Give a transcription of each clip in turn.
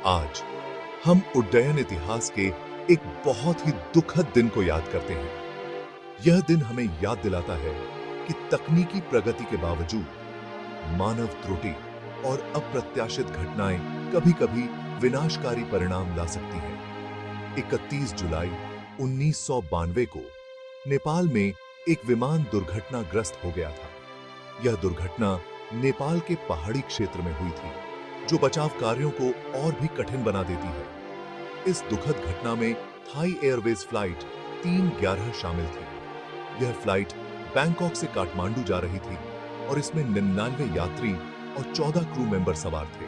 आज हम उड्डयन इतिहास के एक बहुत ही दुखद दिन को याद करते हैं। यह दिन हमें याद दिलाता है कि तकनीकी प्रगति के बावजूद मानव त्रुटि और अप्रत्याशित घटनाएं कभी-कभी विनाशकारी परिणाम ला सकती हैं। 31 जुलाई 1992 को नेपाल में एक विमान दुर्घटनाग्रस्त हो गया था। यह दुर्घटना नेपाल के पहाड़ी क्षेत्र में हुई थी, जो बचाव कार्यों को और भी कठिन बना देती है। इस दुखद घटना में थाई एयरवेज फ्लाइट 311 शामिल थी। यह फ्लाइट बैंकॉक से काठमांडू जा रही थी और इसमें 99 यात्री और 14 क्रू मेंबर सवार थे।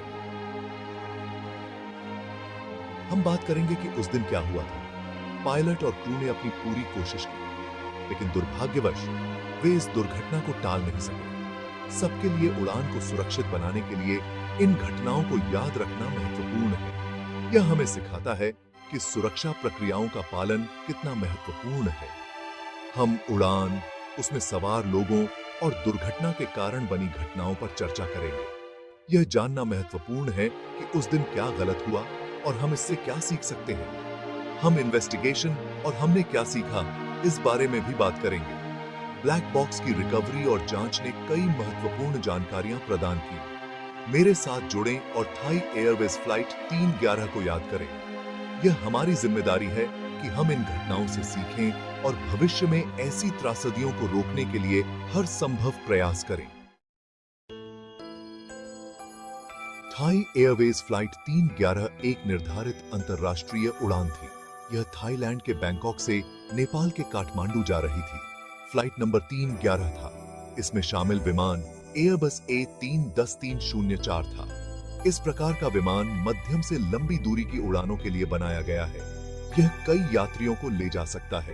हम बात करेंगे कि उस दिन क्या हुआ था। पायलट और क्रू ने अपनी पूरी कोशिश की, लेकिन दुर्भाग्यवश वे इस दुर्घटना को टाल नहीं सके। सबके लिए उड़ान को सुरक्षित बनाने के लिए इन घटनाओं को याद रखना महत्वपूर्ण है। यह हमें सिखाता है कि सुरक्षा प्रक्रियाओं का पालन कितना महत्वपूर्ण है। हम उड़ान, उसमें सवार लोगों और दुर्घटना के कारण बनी घटनाओं पर चर्चा करेंगे। यह जानना महत्वपूर्ण है कि उस दिन क्या गलत हुआ और हम इससे क्या सीख सकते हैं। हम इन्वेस्टिगेशन और हमने क्या सीखा, इस बारे में भी बात करेंगे। ब्लैक बॉक्स की रिकवरी और जांच ने कई महत्वपूर्ण जानकारियां प्रदान की। मेरे साथ जुड़ें और थाई एयरवेज फ्लाइट 311 को याद करें। यह हमारी जिम्मेदारी है कि हम इन घटनाओं से सीखें और भविष्य में ऐसी त्रासदियों को रोकने के लिए हर संभव प्रयास करें। थाई एयरवेज फ्लाइट 311 एक निर्धारित अंतर्राष्ट्रीय उड़ान थी। यह थाईलैंड के बैंकॉक से नेपाल के काठमांडू जा रही थी। फ्लाइट नंबर 311 था। इसमें शामिल विमान एयरबस A310-304 था। इस प्रकार का विमान मध्यम से लंबी दूरी की उड़ानों के लिए बनाया गया है। यह कई यात्रियों को ले जा सकता है।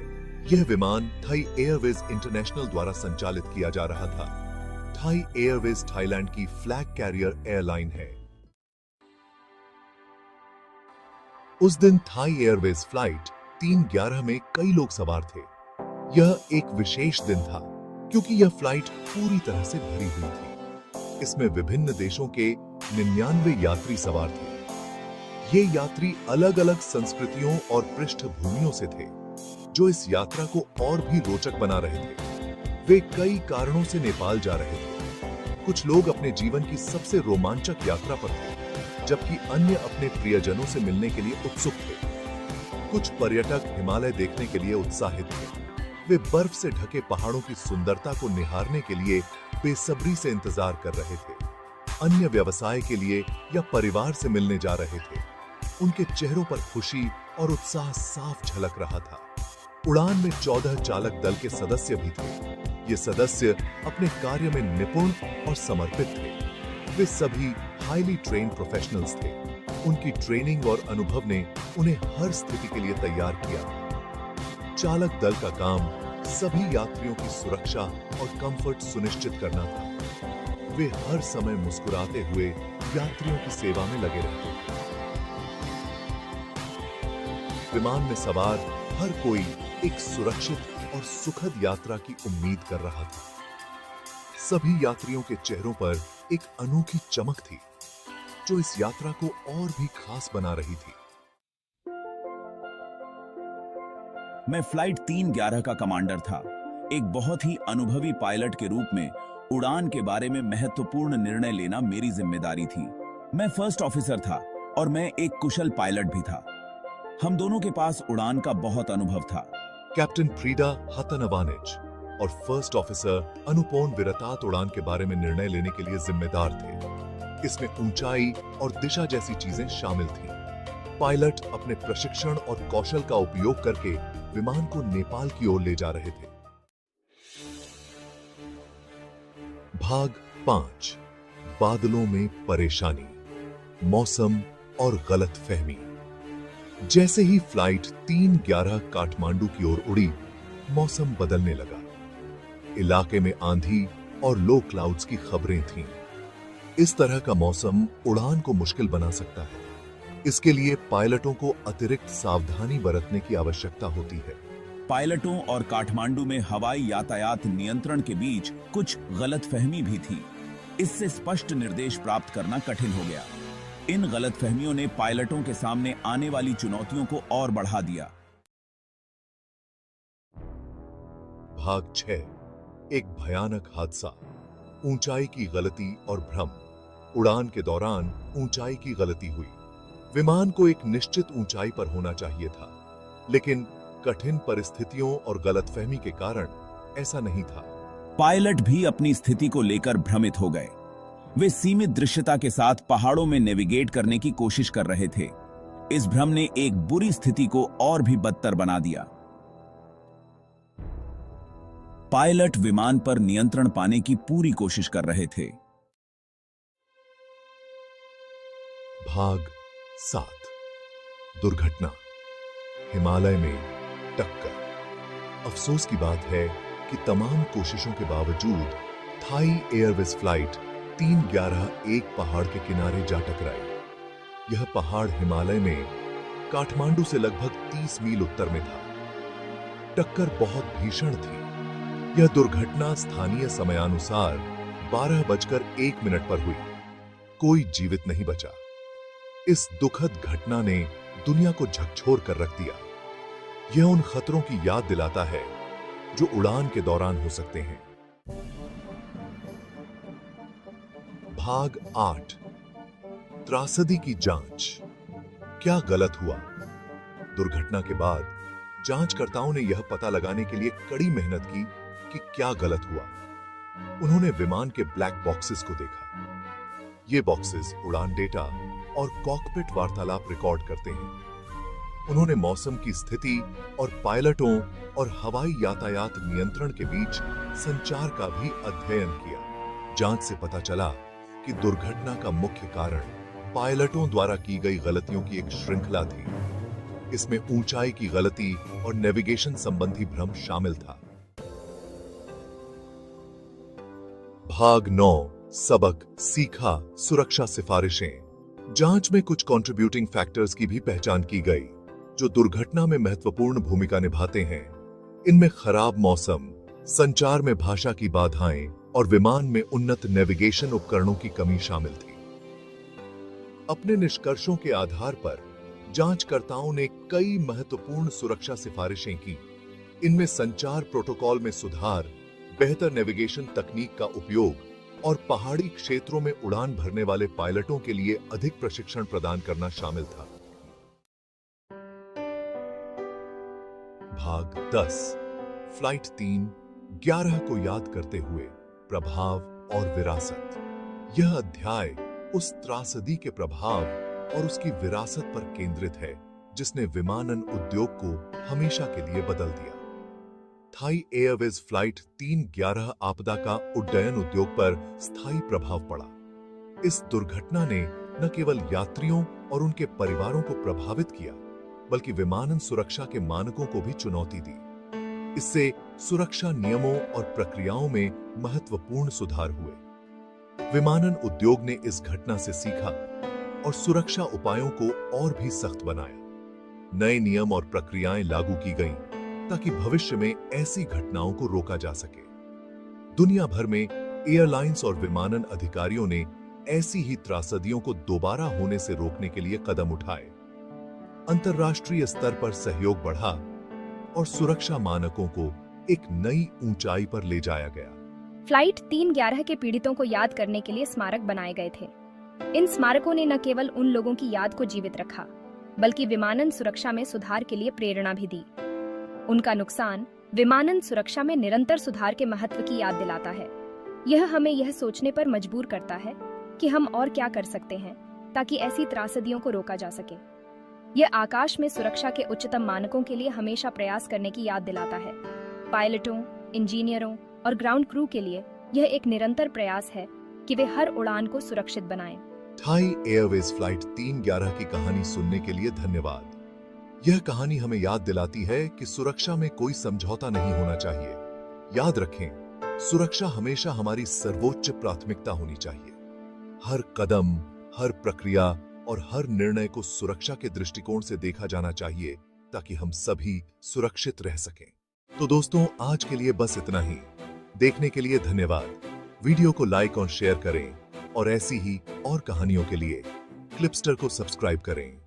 यह विमान थाई एयरवेज इंटरनेशनल द्वारा संचालित किया जा रहा था। थाई एयरवेज थाईलैंड की फ्लैग कैरियर एयरलाइन है। उस दिन थाई एयरवेज फ्लाइट 311 में कई लोग सवार थे। यह एक विशेष दिन था क्योंकि यह फ्लाइट पूरी तरह से भरी हुई थी। इसमें विभिन्न देशों के 99 यात्री सवार थे। ये यात्री अलग अलग संस्कृतियों और पृष्ठभूमियों से थे, जो इस यात्रा को और भी रोचक बना रहे थे। वे कई कारणों से नेपाल जा रहे थे। कुछ लोग अपने जीवन की सबसे रोमांचक यात्रा पर थे, जबकि अन्य अपने प्रियजनों से मिलने के लिए उत्सुक थे। कुछ पर्यटक हिमालय देखने के लिए उत्साहित थे। वे बर्फ से ढके पहाड़ों की सुंदरता को निहारने के लिए बेसब्री से इंतजार कर रहे थे। अन्य व्यवसाय के लिए या परिवार से मिलने जा रहे थे। उनके चेहरों पर खुशी और उत्साह साफ झलक रहा था। उड़ान में 14 चालक दल के सदस्य भी थे। ये सदस्य अपने कार्य में निपुण और समर्पित थे। वे सभी हाईली ट्रेन्ड प्रोफेशनल्स थे। उनकी ट्रेनिंग और अनुभव ने उन्हें हर स्थिति के लिए तैयार किया। चालक दल का काम सभी यात्रियों की सुरक्षा और कंफर्ट सुनिश्चित करना था। वे हर समय मुस्कुराते हुए यात्रियों की सेवा में लगे रहते। विमान में सवार हर कोई एक सुरक्षित और सुखद यात्रा की उम्मीद कर रहा था। सभी यात्रियों के चेहरों पर एक अनोखी चमक थी, जो इस यात्रा को और भी खास बना रही थी। मैं फ्लाइट 311 का कमांडर था। एक बहुत ही अनुभवी पायलट के रूप में उड़ान के बारे में महत्वपूर्ण निर्णय लेना मेरी जिम्मेदारी थी। मैं फर्स्ट ऑफिसर था और मैं एक कुशल पायलट भी था। हम दोनों के पास उड़ान का बहुत अनुभव था। कैप्टन फ्रीडा हतनवानिच और फर्स्ट ऑफिसर अनुपोन विरतात उड़ान के बारे में निर्णय लेने के लिए जिम्मेदार थे। इसमें ऊंचाई और दिशा जैसी चीजें शामिल थीं। पायलट अपने प्रशिक्षण और कौशल का उपयोग करके विमान को नेपाल की ओर ले जा रहे थे। भाग 5 बादलों में परेशानी, मौसम और गलतफहमी। जैसे ही फ्लाइट 311 काठमांडू की ओर उड़ी, मौसम बदलने लगा। इलाके में आंधी और लो क्लाउड्स की खबरें थीं। इस तरह का मौसम उड़ान को मुश्किल बना सकता है। इसके लिए पायलटों को अतिरिक्त सावधानी बरतने की आवश्यकता होती है। पायलटों और काठमांडू में हवाई यातायात नियंत्रण के बीच कुछ गलतफहमी भी थी। इससे स्पष्ट निर्देश प्राप्त करना कठिन हो गया। इन गलतफहमियों ने पायलटों के सामने आने वाली चुनौतियों को और बढ़ा दिया। भाग 6। एक भयानक हादसा। ऊंचाई की गलती और भ्रम। उड़ान के दौरान ऊंचाई की गलती हुई। विमान को एक निश्चित ऊंचाई पर होना चाहिए था, लेकिन कठिन परिस्थितियों और गलतफहमी के कारण ऐसा नहीं था। पायलट भी अपनी स्थिति को लेकर भ्रमित हो गए। वे सीमित दृश्यता के साथ पहाड़ों में नेविगेट करने की कोशिश कर रहे थे। इस भ्रम ने एक बुरी स्थिति को और भी बदतर बना दिया। पायलट विमान पर नियंत्रण पाने की पूरी कोशिश कर रहे थे। भाग 7। दुर्घटना। हिमालय में टक्कर। अफसोस की बात है कि तमाम कोशिशों के बावजूद थाई एयरवेज फ्लाइट 311 एक पहाड़ के किनारे जा टकराई। यह पहाड़ हिमालय में काठमांडू से लगभग 30 मील उत्तर में था। टक्कर बहुत भीषण थी। यह दुर्घटना स्थानीय समयानुसार 12:01 पर हुई। कोई जीवित नहीं बचा। इस दुखद घटना ने दुनिया को झकझोर कर रख दिया। यह उन खतरों की याद दिलाता है जो उड़ान के दौरान हो सकते हैं। भाग 8। त्रासदी की जांच। क्या गलत हुआ? दुर्घटना के बाद जांचकर्ताओं ने यह पता लगाने के लिए कड़ी मेहनत की कि क्या गलत हुआ। उन्होंने विमान के ब्लैक बॉक्सेस को देखा। ये बॉक्सेस उड़ान डेटा और कॉकपिट वार्तालाप रिकॉर्ड करते हैं। उन्होंने मौसम की स्थिति और पायलटों और हवाई यातायात नियंत्रण के बीच संचार का भी अध्ययन किया। जांच से पता चला कि दुर्घटना का मुख्य कारण पायलटों द्वारा की गई गलतियों की एक श्रृंखला थी। इसमें ऊंचाई की गलती और नेविगेशन संबंधी भ्रम शामिल था। भाग 9। सबक सीखा। सुरक्षा सिफारिशें। जांच में कुछ कंट्रीब्यूटिंग फैक्टर्स की भी पहचान की गई जो दुर्घटना में महत्वपूर्ण भूमिका निभाते हैं। इनमें खराब मौसम, संचार में भाषा की बाधाएं और विमान में उन्नत नेविगेशन उपकरणों की कमी शामिल थी। अपने निष्कर्षों के आधार पर जांचकर्ताओं ने कई महत्वपूर्ण सुरक्षा सिफारिशें की। इनमें संचार प्रोटोकॉल में सुधार, बेहतर नेविगेशन तकनीक का उपयोग और पहाड़ी क्षेत्रों में उड़ान भरने वाले पायलटों के लिए अधिक प्रशिक्षण प्रदान करना शामिल था। भाग 10। फ्लाइट 311 को याद करते हुए प्रभाव और विरासत। यह अध्याय उस त्रासदी के प्रभाव और उसकी विरासत पर केंद्रित है जिसने विमानन उद्योग को हमेशा के लिए बदल दिया। थाई एयरवेज फ्लाइट 311 आपदा का उड्डयन उद्योग पर स्थायी प्रभाव पड़ा। इस दुर्घटना ने न केवल यात्रियों और उनके परिवारों को प्रभावित किया, बल्कि विमानन सुरक्षा के मानकों को भी चुनौती दी। इससे सुरक्षा नियमों और प्रक्रियाओं में महत्वपूर्ण सुधार हुए। विमानन उद्योग ने इस घटना से सीखा और सुरक्षा उपायों को और भी सख्त बनाया। नए नियम और प्रक्रियाएं लागू की गईं ताकि भविष्य में ऐसी घटनाओं को रोका जा सके। दुनिया भर में एयरलाइंस और विमानन अधिकारियों ने ऐसी ही त्रासदियों को दोबारा होने से रोकने के लिए कदम उठाए। अंतर्राष्ट्रीय स्तर पर सहयोग बढ़ा और सुरक्षा मानकों को एक नई ऊंचाई पर ले जाया गया। फ्लाइट 311 के पीड़ितों को याद करने के लिए स्मारक बनाए गए थे। इन स्मारकों ने न केवल उन लोगों की याद को जीवित रखा, बल्कि विमानन सुरक्षा में सुधार के लिए प्रेरणा भी दी। उनका नुकसान विमानन सुरक्षा में निरंतर सुधार के महत्व की याद दिलाता है। यह हमें यह सोचने पर मजबूर करता है कि हम और क्या कर सकते हैं ताकि ऐसी त्रासदियों को रोका जा सके। यह आकाश में सुरक्षा के उच्चतम मानकों के लिए हमेशा प्रयास करने की याद दिलाता है। पायलटों, इंजीनियरों और ग्राउंड क्रू के लिए यह एक निरंतर प्रयास है कि वे हर उड़ान को सुरक्षित बनाएं। थाई एयरवेज फ्लाइट 311 की कहानी सुनने के लिए धन्यवाद। यह कहानी हमें याद दिलाती है कि सुरक्षा में कोई समझौता नहीं होना चाहिए। याद रखें, सुरक्षा हमेशा हमारी सर्वोच्च प्राथमिकता होनी चाहिए। हर कदम, हर प्रक्रिया और हर निर्णय को सुरक्षा के दृष्टिकोण से देखा जाना चाहिए ताकि हम सभी सुरक्षित रह सकें। तो दोस्तों, आज के लिए बस इतना ही। देखने के लिए धन्यवाद। वीडियो को लाइक और शेयर करें और ऐसी ही और कहानियों के लिए क्लिपस्टर को सब्सक्राइब करें।